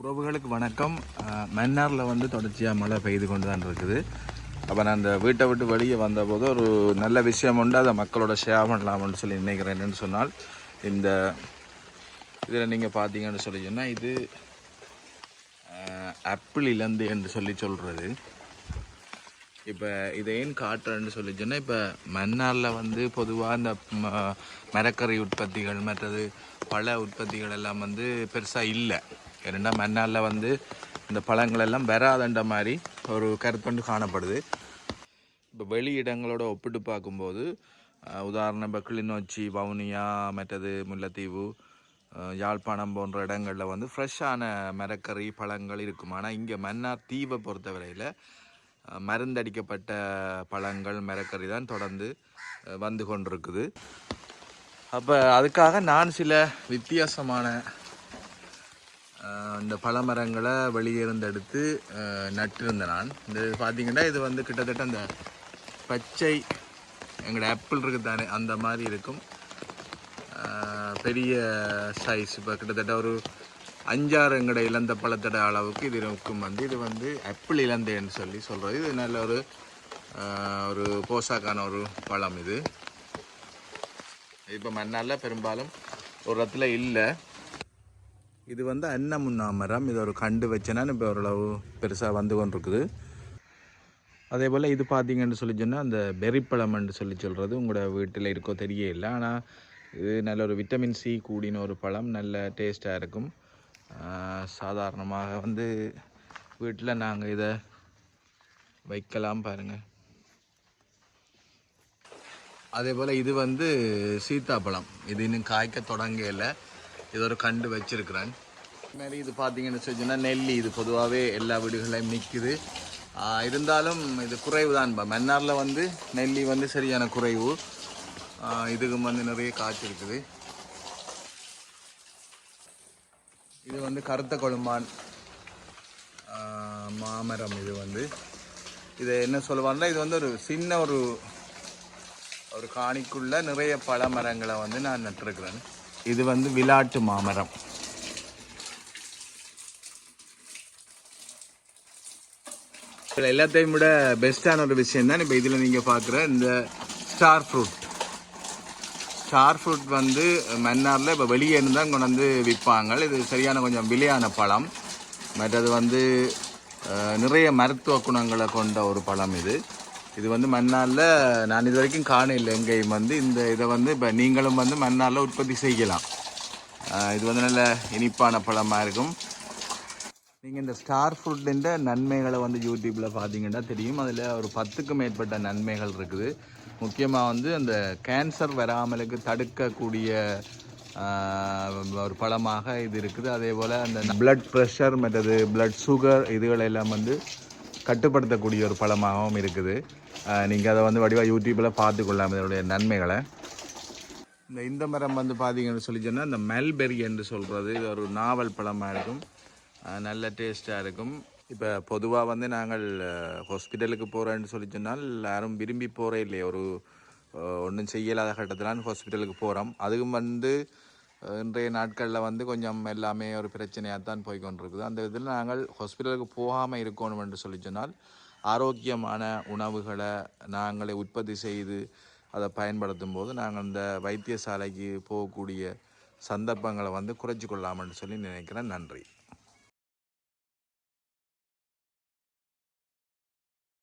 உறவுகளுக்கு வணக்கம். மன்னாரில் வந்து தொடர்ச்சியாக மழை பெய்து கொண்டு தான் இருக்குது. அப்போ நான் அந்த வீட்டை விட்டு வெளியே வந்தபோது ஒரு நல்ல விஷயம் உண்டு, அதை மக்களோட ஷேர் பண்ணலாம்னு சொல்லி நினைக்கிறேன். என்னென்னு சொன்னால், இந்த இதில் நீங்கள் பார்த்தீங்கன்னு சொல்லி சொன்னால், இது ஆப்பிள் இலந்து என்று சொல்லி சொல்கிறது. இப்போ இதை ஏன் காட்டுறேன்னு சொல்லி சொன்னால், இப்போ மன்னாரில் வந்து பொதுவாக இந்த மரக்கறி உற்பத்திகள் மற்றது பழ உற்பத்திகள் எல்லாம் வந்து பெருசாக இல்லை. ஏன்னா மன்னாரில் வந்து இந்த பழங்கள் எல்லாம் வராதன்ற மாதிரி ஒரு கருத்தொண்டு காணப்படுது. இப்போ வெளி இடங்களோட ஒப்பிட்டு பார்க்கும்போது உதாரணம் இப்போ கிளிநொச்சி, வவுனியா, மற்றது முல்லைத்தீவு, யாழ்ப்பாணம் போன்ற இடங்களில் வந்து ஃப்ரெஷ்ஷான மரக்கறி பழங்கள் இருக்கும். ஆனால் இங்கே மன்னார் தீவை பொறுத்தவரையில் மருந்தடிக்கப்பட்ட பழங்கள் மரக்கறி தான் தொடர்ந்து வந்து கொண்டிருக்குது. அப்போ அதுக்காக நான் சில வித்தியாசமான இந்த பழமரங்களை வெளியிருந்து எடுத்து நட்டிருந்தேன். நான் இந்த பார்த்திங்கன்னா இது வந்து கிட்டத்தட்ட அந்த பச்சை எங்களோட ஆப்பிள் இருக்குது தானே அந்த மாதிரி இருக்கும். பெரிய சைஸ், இப்போ கிட்டத்தட்ட ஒரு 5-6 எங்களோட இலந்த பழத்தோட அளவுக்கு இது இருக்கும். வந்து இது வந்து ஆப்பிள் இலந்தைன்னு சொல்லி சொல்கிறது. இது நல்ல ஒரு போசாக்கான ஒரு பழம். இது இப்போ மண்ணால் பெரும்பாலும் ஒரு இடத்துல இல்லை. இது வந்து அன்னமுன்னா மரம். இது ஒரு கண்டு வச்சேன்னா இப்போ ஓரளவு பெருசாக வந்து கொண்டிருக்குது. அதே போல் இது பார்த்தீங்கன்னு சொல்லி சொன்னால், அந்த பெரிப்பழம்னு சொல்லி சொல்கிறது உங்களோட வீட்டில் இருக்கோ தெரியல. ஆனால் இது நல்ல ஒரு விட்டமின் சி கூடின ஒரு பழம், நல்ல டேஸ்ட்டாக இருக்கும். சாதாரணமாக வந்து வீட்டில் நாங்கள் இதை வைக்கலாம் பாருங்கள். அதே போல் இது வந்து சீத்தாப்பழம். இது இன்னும் காய்க்க தொடங்கல. இது ஒரு கண்டு வச்சிருக்கிறேன். மாதிரி இது பார்த்தீங்கன்னு சொன்னா நெல்லி. இது பொதுவாகவே எல்லா வீடுகளையும் நிற்குது. இருந்தாலும் இது குறைவு தான். மன்னாரில் வந்து நெல்லி வந்து சரியான குறைவு. இதுக்கும் வந்து நிறைய காய்ச்சி இருக்குது. இது வந்து கருத்த கொழும்பான் மாமரம். இது வந்து இதை என்ன சொல்லுவாங்கன்னா, இது வந்து ஒரு சின்ன ஒரு காணிக்குள்ள நிறைய பழமரங்களை வந்து நான் நட்டிருக்கிறேன். இது வந்து விளாட்டு மாமரம். எல்லாத்தையும் விட பெஸ்டான ஒரு விஷயம் தான் இப்போ இதில் நீங்கள் பார்க்குற இந்த ஸ்டார் ஃப்ரூட் வந்து மன்னாரில் இப்போ வெளியே இருந்தால் கொண்டு வந்து விற்பாங்க. இது சரியான கொஞ்சம் விலையான பழம். மற்றது வந்து நிறைய மருத்துவ குணங்களை கொண்ட ஒரு பழம். இது வந்து மன்னாரில் நான் இது வரைக்கும் காணல எங்கேயும். வந்து இதை வந்து இப்போ நீங்களும் வந்து மன்னாரில் உற்பத்தி செய்யலாம். இது வந்து நல்ல இனிப்பான பழமாக இருக்கும். நீங்கள் இந்த ஸ்டார் ஃப்ரூட்டின் நன்மைகளை வந்து யூடியூப்பில் பார்த்தீங்கன்னா தெரியும். அதில் ஒரு 10க்கும் மேற்பட்ட நன்மைகள் இருக்குது. முக்கியமாக வந்து அந்த கேன்சர் வராமலுக்கு தடுக்கக்கூடிய ஒரு பழமாக இது இருக்குது. அதே போல் அந்த பிளட் ப்ரெஷர் மற்றது பிளட் சுகர் இதுகளெல்லாம் வந்து கட்டுப்படுத்தக்கூடிய ஒரு பழமாகவும் இருக்குது. நீங்கள் அதை வந்து வடிவாக யூடியூப்பில் பார்த்துக்கொள்ளலாம் இதனுடைய நன்மைகளை. இந்த மரம் வந்து பார்த்தீங்கன்னு சொல்லி சொன்னால், இந்த மெல்பெரி என்று சொல்கிறது இது ஒரு நாவல் பழமாக இருக்கும். நல்ல டேஸ்ட்டாக இருக்கும். இப்போ பொதுவாக வந்து நாங்கள் ஹாஸ்பிட்டலுக்கு போகிறேன்னு சொல்லி சொன்னால் யாரும் விரும்பி போகிறே இல்லையே. ஒன்றும் செய்யலாத கட்டத்திலான ஹாஸ்பிட்டலுக்கு போகிறோம். அதுவும் வந்து இன்றைய நாட்களில் வந்து கொஞ்சம் எல்லாமே ஒரு பிரச்சனையாக தான் போய் கொண்டிருக்குது. அந்த இதில் நாங்கள் ஹாஸ்பிட்டலுக்கு போகாமல் இருக்கணும் என்று சொல்லி சொன்னால், ஆரோக்கியமான உணவுகளை நாங்களே உற்பத்தி செய்து அதை பயன்படுத்தும் போது நாங்கள் அந்த வைத்தியசாலைக்கு போகக்கூடிய சந்தர்ப்பங்களை வந்து குறைச்சி கொள்ளலாம்னு சொல்லி நினைக்கிறேன். நன்றி.